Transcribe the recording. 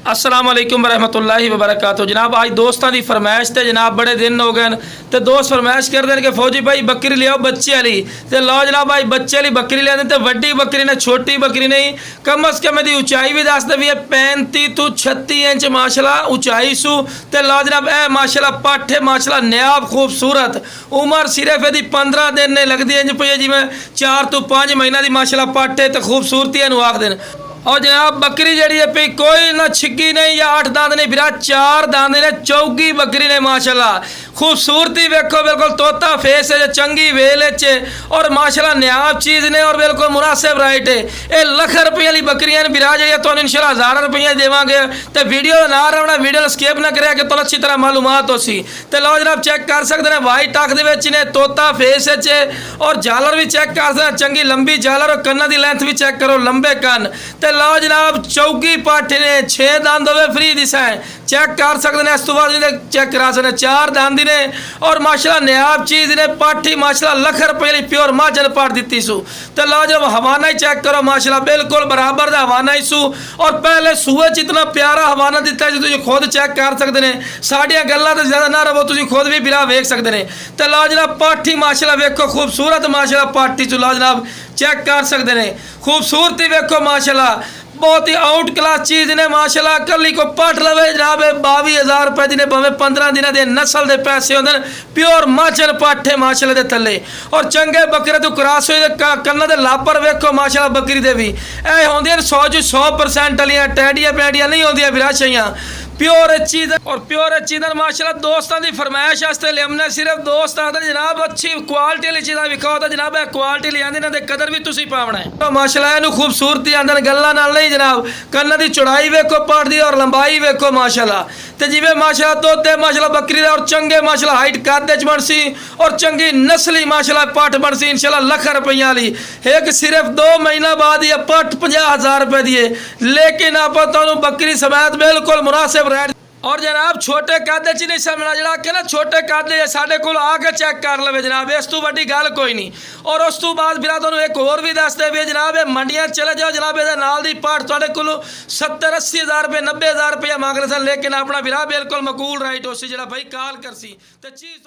अस्सलाम वालेकुम रहमतुल्लाहि व बरकातहू। जनाब आज दोस्तों की फरमाइश ते जनाब बड़े दिन हो गए तो दोस्त फरमाइश करते हैं कि फौजी भाई बकरी लियाओ बच्चे वाली। तो लो जनाब भाई बच्चे वाली बकरी लिया तो वड्डी बकरी ने छोटी बकरी नहीं, कम अज़ कम यदि ऊंचाई भी दस भी है 35 तो 36 इंच माशाल्लाह ऊंचाई सू। तो लो जनाब ए माशाल्लाह पठ है माशाल्लाह नयाब खूबसूरत। उम्र सिर्फ यदि 15 दिन ने लगती है पी जिमें 4 तो 5 महीना की माशाल्लाह पठ है तो खूबसूरती आखते हैं। और जनाब बकरी जी है पी कोई ना छिक्की नहीं या 8 दांत नहीं फिर 4 दांत ने चौकी बकरी ने माशाल्लाह खूबसूरती वेखो बिल्कुल तोता फेस है चंगी वेल है और माशाल्लाह नयाब चीज़ ने और बिल्कुल मुनासिब राइट है। ये लख रुपये वाली बकरियां बिरा जी तो इंशाल्लाह 1000 रुपये देवांगे। तो वीडियो ना रहना वीडियो स्किप ना करे कि तो अच्छी तरह मालूमात हो सी। तो लो जनाब चेक कर सकते हैं वाइट अख ने तोता फेस है और झालर भी चेक कर सकते चंगी लंबी झालर और कन्ना की लेंथ भी चेक करो लंबे कन। तो लो जनाब चौकी पाठ ने 6 दांत होवे फ्री दिशा है चेक कर सकते हैं। इस तो बाद चेक करा सकते 4 दांत ने और माशाल्लाह नयाब चीज़ ने पाठी माशाल्लाह लख रुपये प्योर माजन पाठ दी सू। तो लो जब हवाना ही चेक करो माशाल्लाह बिल्कुल बराबर का हवाना ही सू और पहले सूए च इतना प्यारा हवाना दिता है तुम खुद चेक कर सकते हैं। साड़ियाँ गल्लां तो ज़्यादा ना रहो तुम खुद भी बिरा वेख सकते हैं। तो लो जनाब पाठी माशाल्लाह वेखो खूबसूरत माशाल्लाह पाठी चो लो जनाब चेक कर सकते हैं। खूबसूरती वेखो माशाल्लाह बहुत ही आउट क्लास चीज़ ने माशाल्लाह कली को पट लवे जनाब 22,000 रुपए दी ने भावें 15 दिन के नस्ल के पैसे होंगे प्योर माचन पाठे माशाल्लाह दे थले और चंगे बकरे तो क्रॉस हुए कन्ना दे लापर वेखो माशाल्लाह बकरी दे भी ए होंदियां 100% वालियां टैडियां पैडियां नहीं होंदियां विराशियां प्योर चीज़ और प्योर चीज़ माशाल्लाह दोस्तों की फरमाइश वास्ते लिया सिर्फ दोस्त आते जनाब अच्छी क्वालिटी वाली चीज़ा विखाओ तो जनाब क्वालिटी लिया इन्होंने कदर भी तुम पावना है। तो माशाल्लाह इन्हू खूबसूरती आंदन गल्लां नाल नहीं जनाब कन्ना की चौड़ाई वेखो पाठ दी और लंबाई वेखो माशाल्लाह। तो जिवें माशाल्लाह तोते माशाल्लाह बकरी और चंगे माशाल्लाह हाइट कद बन सी और चंगी नस्ली माशाल्लाह पठ बन सी इंशाल्लाह लख रुपये वाली। एक सिर्फ 2 महीना बाद ही पठ 50,000 रुपए दी है लेकिन आप बकरी समेत बिल्कुल मुनासिब और जनाब छोटे कद च नहीं समझना जरा के ना छोटे कद साढ़े को आके चेक कर ले जनाब इस तू वड्डी गल कोई नहीं। और उस तो बाद फिर तुहानूं एक होर भी दस दे जनाब मंडियां चले जाओ जनाब ये नाल दी पाठ तुहाडे कोल 70-80,000 रुपये 90,000 रुपया मांग रहे सन लेकिन अपना विरा बिल्कुल मकूल राइट हो सी जरा भाई कॉल कर सी तो चीज़